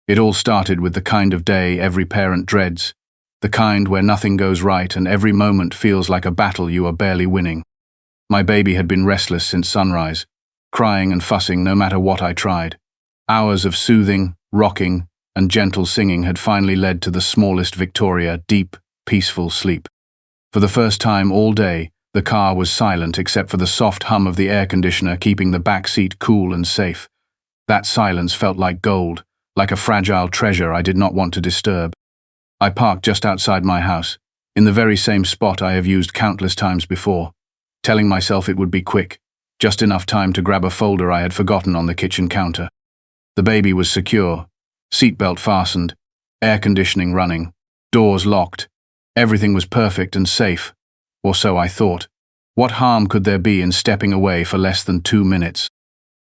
It all started with the kind of day every parent dreads, the kind where nothing goes right and every moment feels like a battle you are barely winning. My baby had been restless since sunrise, crying and fussing no matter what I tried. Hours of soothing, rocking, and gentle singing had finally led to the smallest Victoria deep, peaceful sleep. For the first time all day, the car was silent except for the soft hum of the air conditioner keeping the back seat cool and safe. That silence felt like gold, like a fragile treasure I did not want to disturb. I parked just outside my house, in the very same spot I have used countless times before, telling myself it would be quick, just enough time to grab a folder I had forgotten on the kitchen counter. The baby was secure, seatbelt fastened, air conditioning running, doors locked. Everything was perfect and safe, or so I thought. What harm could there be in stepping away for less than 2 minutes?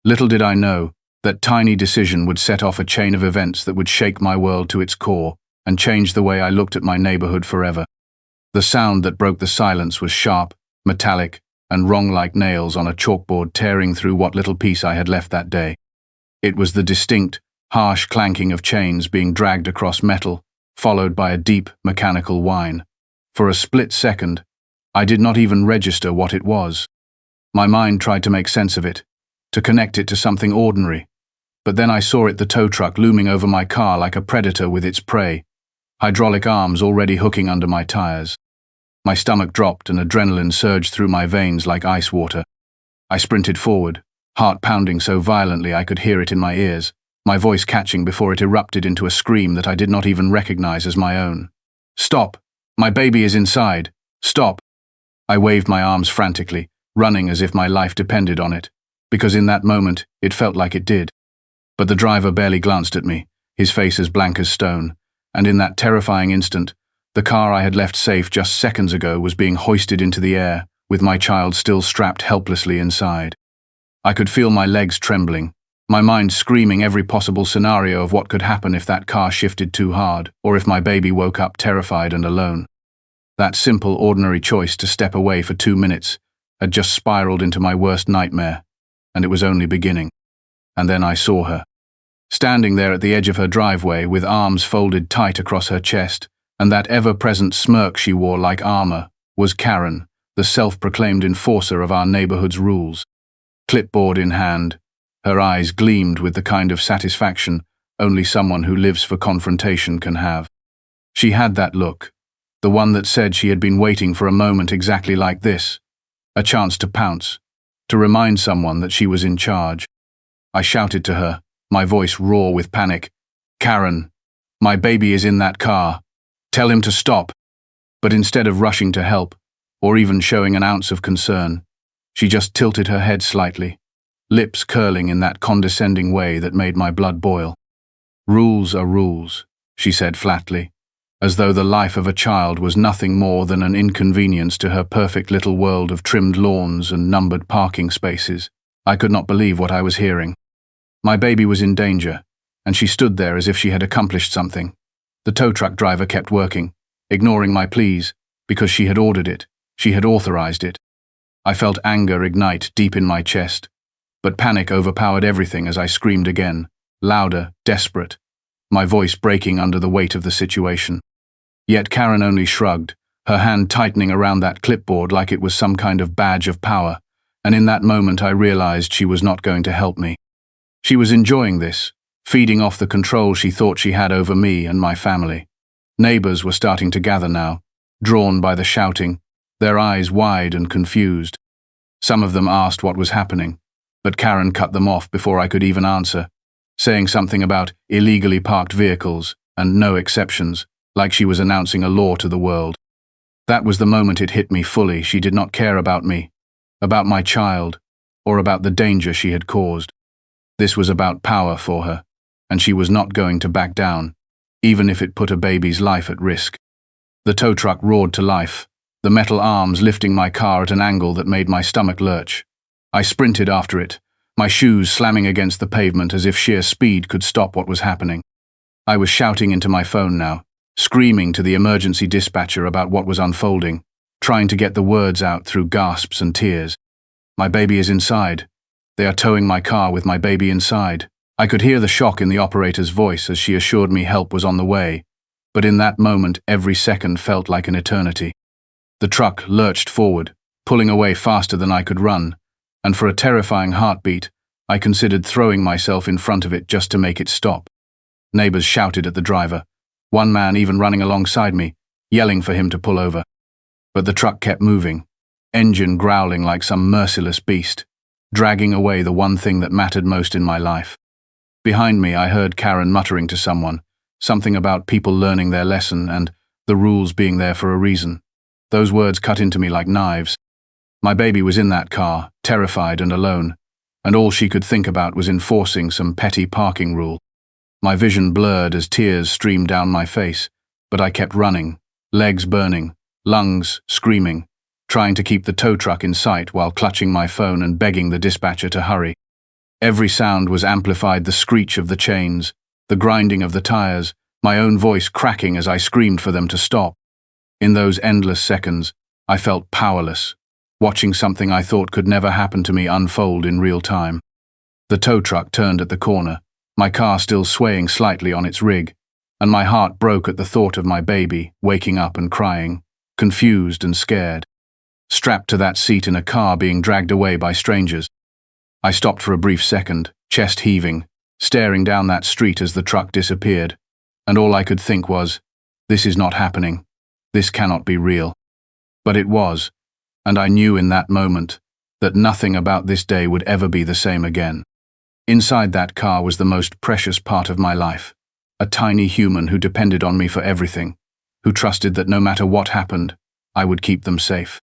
Little did I know, that tiny decision would set off a chain of events that would shake my world to its core and change the way I looked at my neighborhood forever. The sound that broke the silence was sharp, metallic, and rung like nails on a chalkboard tearing through what little piece I had left that day. It was the distinct, harsh clanking of chains being dragged across metal, followed by a deep, mechanical whine. For a split second, I did not even register what it was. My mind tried to make sense of it, to connect it to something ordinary. But then I saw it, the tow truck looming over my car like a predator with its prey, hydraulic arms already hooking under my tires. My stomach dropped and adrenaline surged through my veins like ice water. I sprinted forward, heart pounding so violently I could hear it in my ears, my voice catching before it erupted into a scream that I did not even recognize as my own. "Stop! My baby is inside! Stop!" I waved my arms frantically, running as if my life depended on it, because in that moment it felt like it did. But the driver barely glanced at me, his face as blank as stone, and in that terrifying instant, the car I had left safe just seconds ago was being hoisted into the air, with my child still strapped helplessly inside. I could feel my legs trembling, my mind screaming every possible scenario of what could happen if that car shifted too hard, or if my baby woke up terrified and alone. That simple, ordinary choice to step away for 2 minutes had just spiraled into my worst nightmare, and it was only beginning. And then I saw her. Standing there at the edge of her driveway with arms folded tight across her chest, and that ever-present smirk she wore like armor, was Karen, the self-proclaimed enforcer of our neighborhood's rules. Clipboard in hand, her eyes gleamed with the kind of satisfaction only someone who lives for confrontation can have. She had that look, the one that said she had been waiting for a moment exactly like this, a chance to pounce, to remind someone that she was in charge. I shouted to her, my voice raw with panic, "Karen, my baby is in that car. Tell him to stop." But instead of rushing to help, or even showing an ounce of concern, she just tilted her head slightly, lips curling in that condescending way that made my blood boil. "Rules are rules," she said flatly, as though the life of a child was nothing more than an inconvenience to her perfect little world of trimmed lawns and numbered parking spaces. I could not believe what I was hearing. My baby was in danger, and she stood there as if she had accomplished something. The tow truck driver kept working, ignoring my pleas, because she had ordered it, she had authorized it. I felt anger ignite deep in my chest, but panic overpowered everything as I screamed again, louder, desperate, my voice breaking under the weight of the situation. Yet Karen only shrugged, her hand tightening around that clipboard like it was some kind of badge of power, and in that moment I realized she was not going to help me. She was enjoying this, feeding off the control she thought she had over me and my family. Neighbors were starting to gather now, drawn by the shouting, their eyes wide and confused. Some of them asked what was happening, but Karen cut them off before I could even answer, saying something about illegally parked vehicles and no exceptions, like she was announcing a law to the world. That was the moment it hit me fully. She did not care about me, about my child, or about the danger she had caused. This was about power for her, and she was not going to back down, even if it put a baby's life at risk. The tow truck roared to life, the metal arms lifting my car at an angle that made my stomach lurch. I sprinted after it, my shoes slamming against the pavement as if sheer speed could stop what was happening. I was shouting into my phone now, screaming to the emergency dispatcher about what was unfolding, trying to get the words out through gasps and tears. "My baby is inside. They are towing my car with my baby inside. I could hear the shock in the operator's voice as she assured me help was on the way, but in that moment every second felt like an eternity. The truck lurched forward, pulling away faster than I could run, and for a terrifying heartbeat, I considered throwing myself in front of it just to make it stop. Neighbors shouted at the driver, one man even running alongside me, yelling for him to pull over. But the truck kept moving, engine growling like some merciless beast, dragging away the one thing that mattered most in my life. Behind me, I heard Karen muttering to someone, something about people learning their lesson and the rules being there for a reason. Those words cut into me like knives. My baby was in that car, terrified and alone, and all she could think about was enforcing some petty parking rule. My vision blurred as tears streamed down my face, but I kept running, legs burning, lungs screaming, trying to keep the tow truck in sight while clutching my phone and begging the dispatcher to hurry. Every sound was amplified, the screech of the chains, the grinding of the tires, my own voice cracking as I screamed for them to stop. In those endless seconds, I felt powerless, watching something I thought could never happen to me unfold in real time. The tow truck turned at the corner, my car still swaying slightly on its rig, and my heart broke at the thought of my baby waking up and crying, confused and scared, strapped to that seat in a car being dragged away by strangers. I stopped for a brief second, chest heaving, staring down that street as the truck disappeared, and all I could think was, this is not happening. This cannot be real. But it was, and I knew in that moment that nothing about this day would ever be the same again. Inside that car was the most precious part of my life, a tiny human who depended on me for everything, who trusted that no matter what happened, I would keep them safe.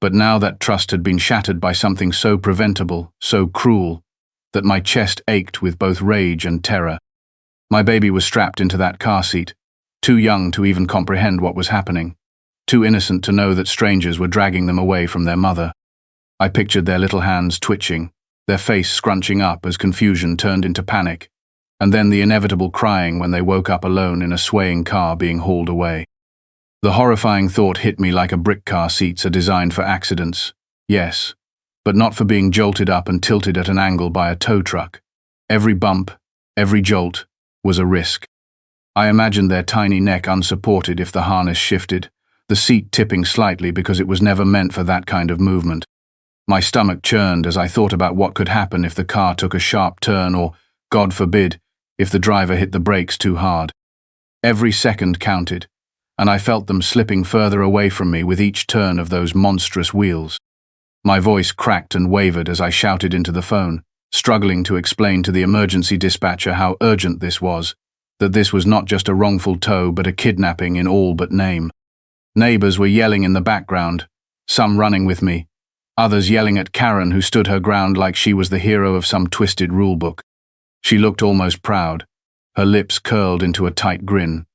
But now that trust had been shattered by something so preventable, so cruel, that my chest ached with both rage and terror. My baby was strapped into that car seat, too young to even comprehend what was happening, too innocent to know that strangers were dragging them away from their mother. I pictured their little hands twitching, their face scrunching up as confusion turned into panic, and then the inevitable crying when they woke up alone in a swaying car being hauled away. The horrifying thought hit me like a brick. Car seats are designed for accidents, yes, but not for being jolted up and tilted at an angle by a tow truck. Every bump, every jolt, was a risk. I imagined their tiny neck unsupported if the harness shifted, the seat tipping slightly because it was never meant for that kind of movement. My stomach churned as I thought about what could happen if the car took a sharp turn or, God forbid, if the driver hit the brakes too hard. Every second counted, and I felt them slipping further away from me with each turn of those monstrous wheels. My voice cracked and wavered as I shouted into the phone, struggling to explain to the emergency dispatcher how urgent this was, that this was not just a wrongful tow but a kidnapping in all but name. Neighbors were yelling in the background, some running with me, others yelling at Karen, who stood her ground like she was the hero of some twisted rulebook. She looked almost proud, her lips curled into a tight grin,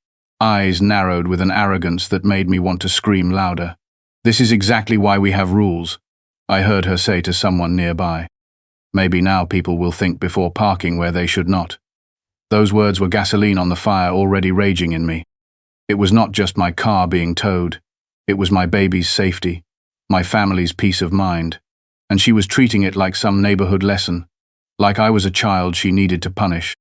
eyes narrowed with an arrogance that made me want to scream louder. "This is exactly why we have rules," I heard her say to someone nearby. "Maybe now people will think before parking where they should not." Those words were gasoline on the fire already raging in me. It was not just my car being towed. It was my baby's safety, my family's peace of mind, and she was treating it like some neighborhood lesson, like I was a child she needed to punish.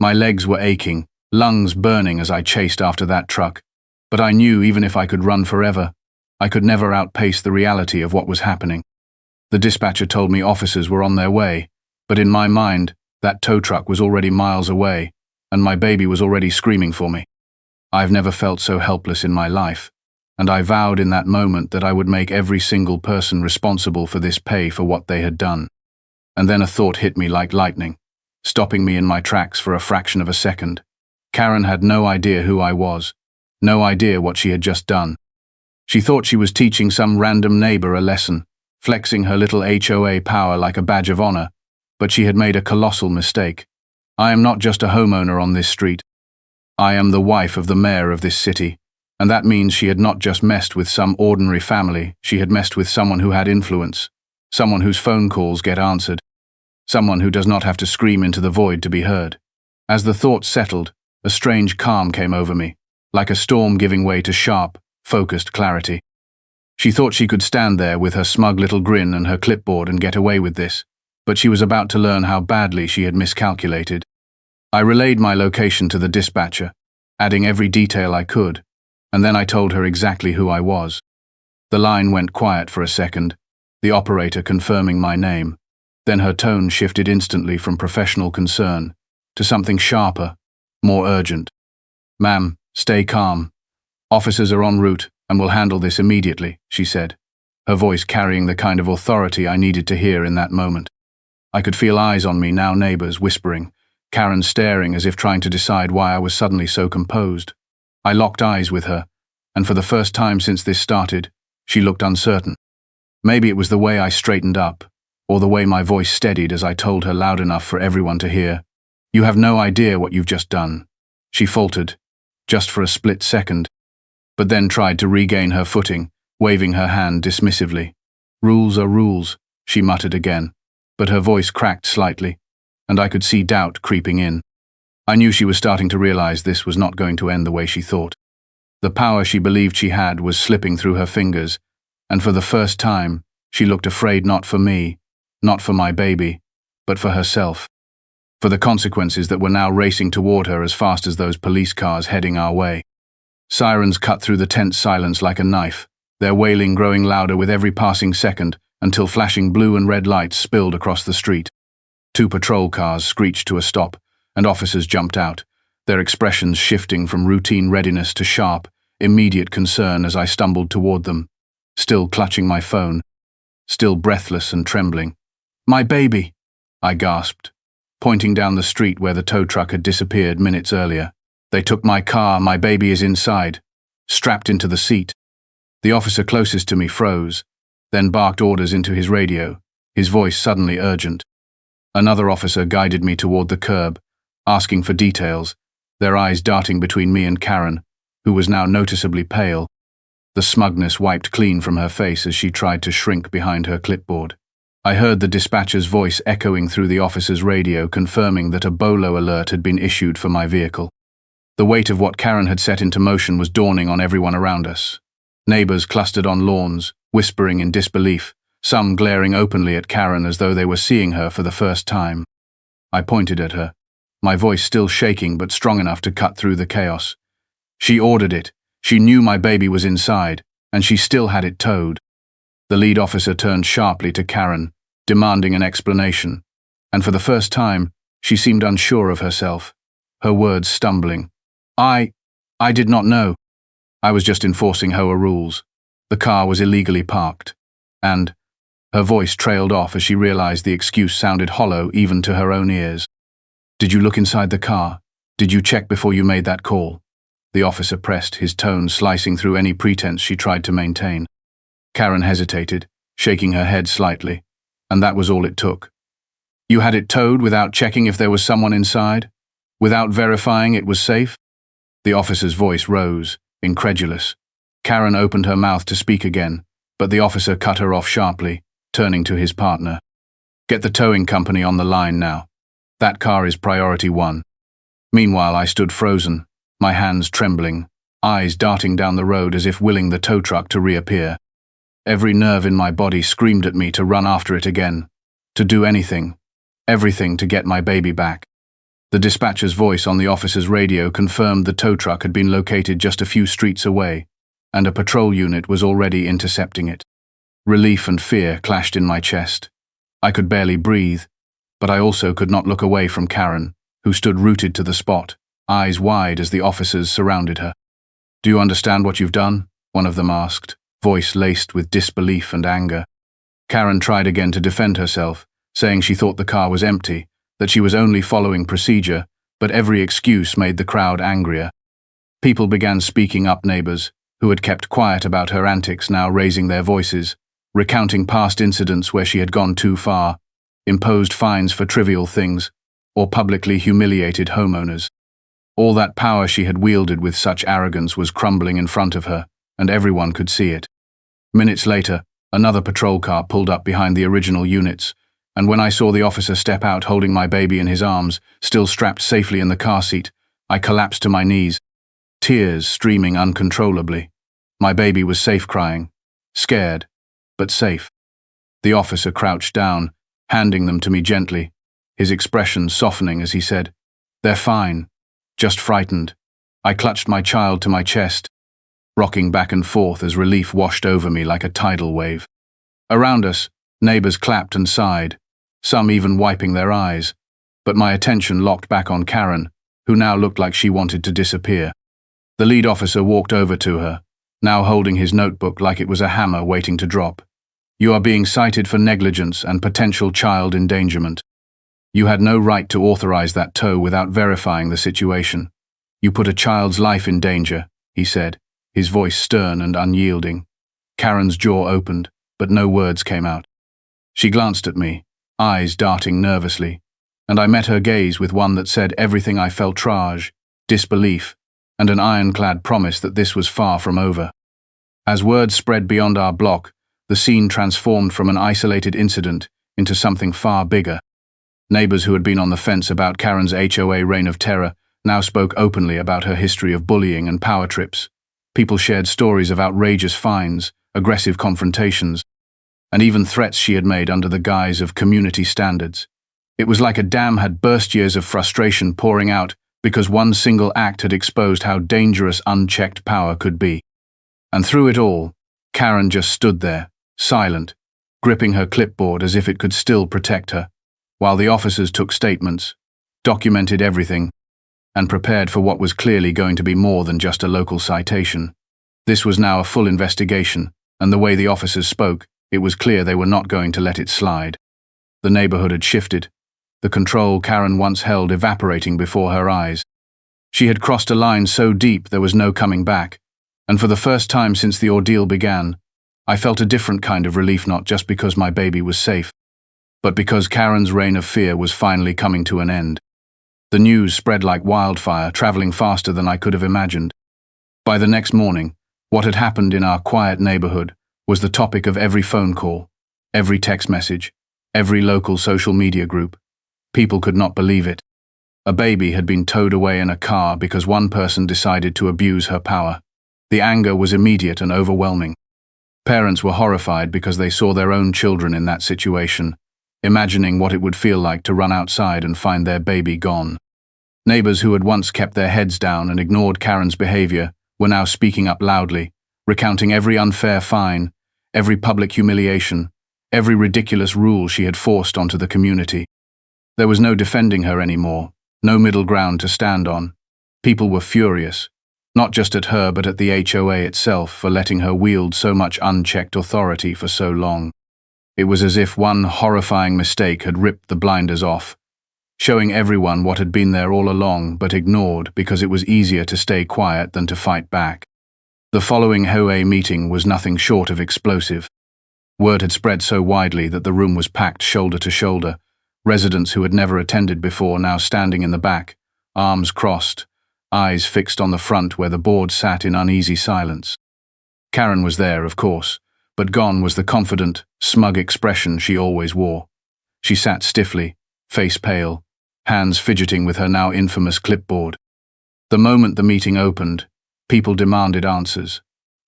My legs were aching, lungs burning as I chased after that truck, but I knew even if I could run forever, I could never outpace the reality of what was happening. The dispatcher told me officers were on their way, but in my mind, that tow truck was already miles away, and my baby was already screaming for me. I've never felt so helpless in my life, and I vowed in that moment that I would make every single person responsible for this pay for what they had done. And then a thought hit me like lightning, stopping me in my tracks for a fraction of a second. Karen had no idea who I was, no idea what she had just done. She thought she was teaching some random neighbor a lesson, flexing her little HOA power like a badge of honor, but she had made a colossal mistake. I am not just a homeowner on this street. I am the wife of the mayor of this city, and that means she had not just messed with some ordinary family, she had messed with someone who had influence, someone whose phone calls get answered, someone who does not have to scream into the void to be heard. As the thought settled, a strange calm came over me, like a storm giving way to sharp, focused clarity. She thought she could stand there with her smug little grin and her clipboard and get away with this, but she was about to learn how badly she had miscalculated. I relayed my location to the dispatcher, adding every detail I could, and then I told her exactly who I was. The line went quiet for a second, the operator confirming my name. Then her tone shifted instantly from professional concern to something sharper, more urgent. "Ma'am, stay calm. Officers are en route and will handle this immediately," she said, her voice carrying the kind of authority I needed to hear in that moment. I could feel eyes on me now, neighbors whispering, Karen staring as if trying to decide why I was suddenly so composed. I locked eyes with her, and for the first time since this started, she looked uncertain. Maybe it was the way I straightened up, or the way my voice steadied as I told her loud enough for everyone to hear. "You have no idea what you've just done," she faltered, just for a split second, but then tried to regain her footing, waving her hand dismissively. "Rules are rules," she muttered again, but her voice cracked slightly, and I could see doubt creeping in. I knew she was starting to realize this was not going to end the way she thought. The power she believed she had was slipping through her fingers, and for the first time, she looked afraid not for me, not for my baby, but for herself. For the consequences that were now racing toward her as fast as those police cars heading our way. Sirens cut through the tense silence like a knife, their wailing growing louder with every passing second until flashing blue and red lights spilled across the street. 2 patrol cars screeched to a stop, and officers jumped out, their expressions shifting from routine readiness to sharp, immediate concern as I stumbled toward them, still clutching my phone, still breathless and trembling. "My baby!" I gasped, pointing down the street where the tow truck had disappeared minutes earlier. "They took my car, my baby is inside, strapped into the seat." The officer closest to me froze, then barked orders into his radio, his voice suddenly urgent. Another officer guided me toward the curb, asking for details, their eyes darting between me and Karen, who was now noticeably pale. The smugness wiped clean from her face as she tried to shrink behind her clipboard. I heard the dispatcher's voice echoing through the officer's radio confirming that a BOLO alert had been issued for my vehicle. The weight of what Karen had set into motion was dawning on everyone around us. Neighbors clustered on lawns, whispering in disbelief, some glaring openly at Karen as though they were seeing her for the first time. I pointed at her, my voice still shaking but strong enough to cut through the chaos. She ordered it. She knew my baby was inside, and she still had it towed. The lead officer turned sharply to Karen, demanding an explanation, and for the first time, she seemed unsure of herself, her words stumbling. I did not know. I was just enforcing HOA rules. The car was illegally parked, and her voice trailed off as she realized the excuse sounded hollow even to her own ears. "Did you look inside the car? Did you check before you made that call?" The officer pressed, his tone slicing through any pretense she tried to maintain. Karen hesitated, shaking her head slightly, and that was all it took. "You had it towed without checking if there was someone inside? Without verifying it was safe?" The officer's voice rose, incredulous. Karen opened her mouth to speak again, but the officer cut her off sharply, turning to his partner. "Get the towing company on the line now. That car is priority 1. Meanwhile, I stood frozen, my hands trembling, eyes darting down the road as if willing the tow truck to reappear. Every nerve in my body screamed at me to run after it again, to do anything, everything to get my baby back. The dispatcher's voice on the officer's radio confirmed the tow truck had been located just a few streets away, and a patrol unit was already intercepting it. Relief and fear clashed in my chest. I could barely breathe, but I also could not look away from Karen, who stood rooted to the spot, eyes wide as the officers surrounded her. "Do you understand what you've done?" one of them asked, voice laced with disbelief and anger. Karen tried again to defend herself, saying she thought the car was empty, that she was only following procedure, but every excuse made the crowd angrier. People began speaking up, neighbors, who had kept quiet about her antics now raising their voices, recounting past incidents where she had gone too far, imposed fines for trivial things, or publicly humiliated homeowners. All that power she had wielded with such arrogance was crumbling in front of her, and everyone could see it. Minutes later, another patrol car pulled up behind the original units, and when I saw the officer step out holding my baby in his arms, still strapped safely in the car seat, I collapsed to my knees, tears streaming uncontrollably. My baby was safe crying, scared, but safe. The officer crouched down, handing them to me gently, his expression softening as he said, "They're fine, just frightened." I clutched my child to my chest, rocking back and forth as relief washed over me like a tidal wave. Around us, neighbors clapped and sighed, some even wiping their eyes, but my attention locked back on Karen, who now looked like she wanted to disappear. The lead officer walked over to her, now holding his notebook like it was a hammer waiting to drop. "You are being cited for negligence and potential child endangerment. You had no right to authorize that tow without verifying the situation. You put a child's life in danger," he said, his voice stern and unyielding. Karen's jaw opened, but no words came out. She glanced at me, eyes darting nervously, and I met her gaze with one that said everything I felt: rage, disbelief, and an ironclad promise that this was far from over. As words spread beyond our block, the scene transformed from an isolated incident into something far bigger. Neighbors who had been on the fence about Karen's HOA reign of terror now spoke openly about her history of bullying and power trips. People shared stories of outrageous fines, aggressive confrontations, and even threats she had made under the guise of community standards. It was like a dam had burst, years of frustration pouring out because one single act had exposed how dangerous unchecked power could be. And through it all, Karen just stood there, silent, gripping her clipboard as if it could still protect her, while the officers took statements, documented everything, and prepared for what was clearly going to be more than just a local citation. This was now a full investigation, and the way the officers spoke, it was clear they were not going to let it slide. The neighborhood had shifted, the control Karen once held evaporating before her eyes. She had crossed a line so deep there was no coming back, and for the first time since the ordeal began, I felt a different kind of relief, not just because my baby was safe, but because Karen's reign of fear was finally coming to an end. The news spread like wildfire, traveling faster than I could have imagined. By the next morning, what had happened in our quiet neighborhood was the topic of every phone call, every text message, every local social media group. People could not believe it. A baby had been towed away in a car because one person decided to abuse her power. The anger was immediate and overwhelming. Parents were horrified because they saw their own children in that situation, imagining what it would feel like to run outside and find their baby gone. Neighbors who had once kept their heads down and ignored Karen's behavior were now speaking up loudly, recounting every unfair fine, every public humiliation, every ridiculous rule she had forced onto the community. There was no defending her anymore, no middle ground to stand on. People were furious, not just at her but at the HOA itself for letting her wield so much unchecked authority for so long. It was as if one horrifying mistake had ripped the blinders off, showing everyone what had been there all along but ignored because it was easier to stay quiet than to fight back. The following HOA meeting was nothing short of explosive. Word had spread so widely that the room was packed shoulder to shoulder, residents who had never attended before now standing in the back, arms crossed, eyes fixed on the front where the board sat in uneasy silence. Karen was there, of course, but gone was the confident, smug expression she always wore. She sat stiffly, face pale, hands fidgeting with her now infamous clipboard. The moment the meeting opened, people demanded answers.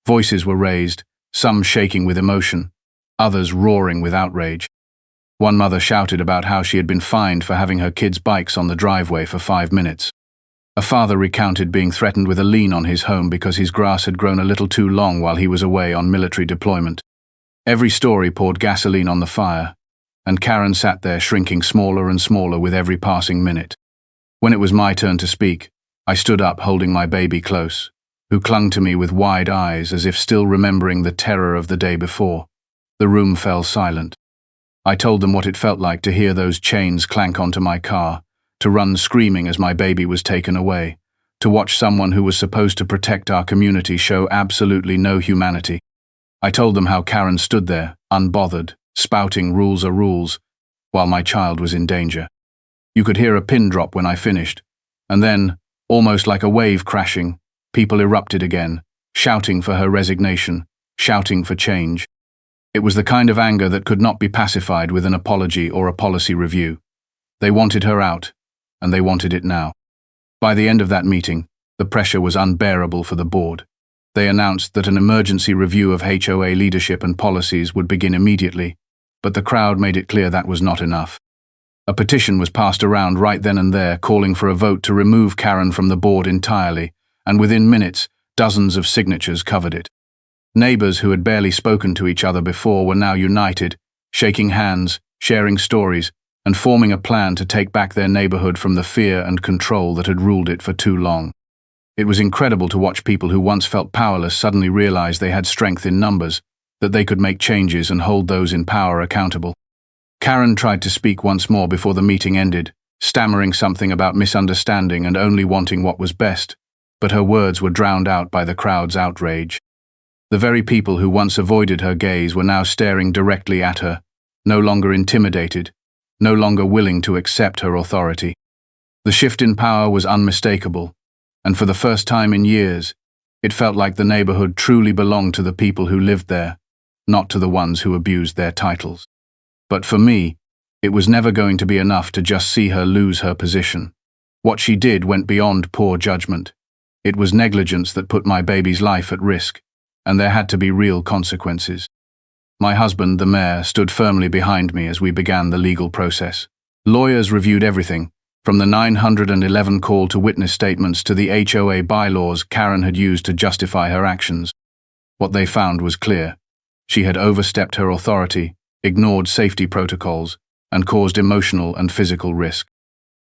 Voices were raised, some shaking with emotion, others roaring with outrage. One mother shouted about how she had been fined for having her kids' bikes on the driveway for 5 minutes. A father recounted being threatened with a lien on his home because his grass had grown a little too long while he was away on military deployment. Every story poured gasoline on the fire, and Karen sat there shrinking smaller and smaller with every passing minute. When it was my turn to speak, I stood up holding my baby close, who clung to me with wide eyes as if still remembering the terror of the day before. The room fell silent. I told them what it felt like to hear those chains clank onto my car, to run screaming as my baby was taken away, to watch someone who was supposed to protect our community show absolutely no humanity. I told them how Karen stood there, unbothered, spouting rules are rules, while my child was in danger. You could hear a pin drop when I finished, and then, almost like a wave crashing, people erupted again, shouting for her resignation, shouting for change. It was the kind of anger that could not be pacified with an apology or a policy review. They wanted her out, and they wanted it now. By the end of that meeting, the pressure was unbearable for the board. They announced that an emergency review of HOA leadership and policies would begin immediately, but the crowd made it clear that was not enough. A petition was passed around right then and there, calling for a vote to remove Karen from the board entirely, and within minutes, dozens of signatures covered it. Neighbors who had barely spoken to each other before were now united, shaking hands, sharing stories, and forming a plan to take back their neighborhood from the fear and control that had ruled it for too long. It was incredible to watch people who once felt powerless suddenly realize they had strength in numbers, that they could make changes and hold those in power accountable. Karen tried to speak once more before the meeting ended, stammering something about misunderstanding and only wanting what was best, but her words were drowned out by the crowd's outrage. The very people who once avoided her gaze were now staring directly at her, no longer intimidated, no longer willing to accept her authority. The shift in power was unmistakable, and for the first time in years, it felt like the neighborhood truly belonged to the people who lived there, not to the ones who abused their titles. But for me, it was never going to be enough to just see her lose her position. What she did went beyond poor judgment. It was negligence that put my baby's life at risk, and there had to be real consequences. My husband, the mayor, stood firmly behind me as we began the legal process. Lawyers reviewed everything, from the 911 call to witness statements to the HOA bylaws Karen had used to justify her actions. What they found was clear. She had overstepped her authority, ignored safety protocols, and caused emotional and physical risk.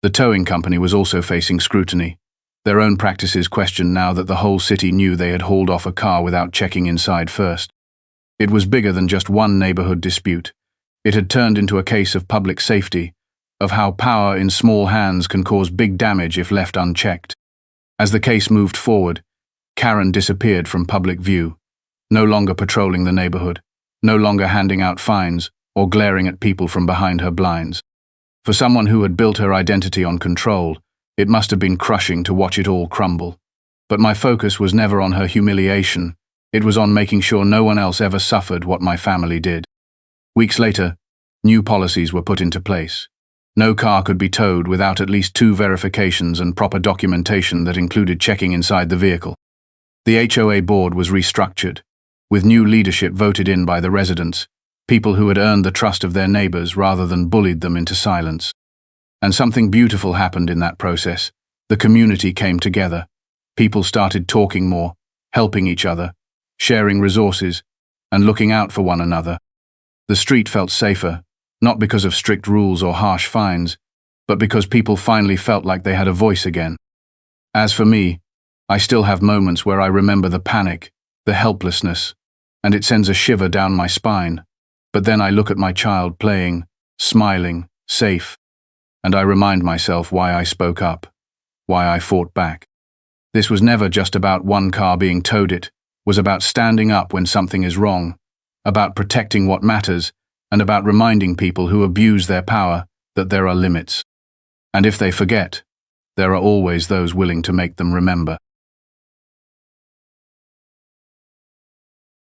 The towing company was also facing scrutiny. Their own practices questioned now that the whole city knew they had hauled off a car without checking inside first. It was bigger than just one neighborhood dispute. It had turned into a case of public safety, of how power in small hands can cause big damage if left unchecked. As the case moved forward, Karen disappeared from public view, no longer patrolling the neighborhood, no longer handing out fines or glaring at people from behind her blinds. For someone who had built her identity on control, it must have been crushing to watch it all crumble. But my focus was never on her humiliation. It was on making sure no one else ever suffered what my family did. Weeks later, new policies were put into place. No car could be towed without at least 2 verifications and proper documentation that included checking inside the vehicle. The HOA board was restructured, with new leadership voted in by the residents, people who had earned the trust of their neighbors rather than bullied them into silence. And something beautiful happened in that process. The community came together. People started talking more, helping each other, sharing resources, and looking out for one another. The street felt safer, not because of strict rules or harsh fines, but because people finally felt like they had a voice again. As for me, I still have moments where I remember the panic, the helplessness, and it sends a shiver down my spine. But then I look at my child playing, smiling, safe, and I remind myself why I spoke up, why I fought back. This was never just about one car being towed. It was about standing up when something is wrong, about protecting what matters, and about reminding people who abuse their power that there are limits. And if they forget, there are always those willing to make them remember.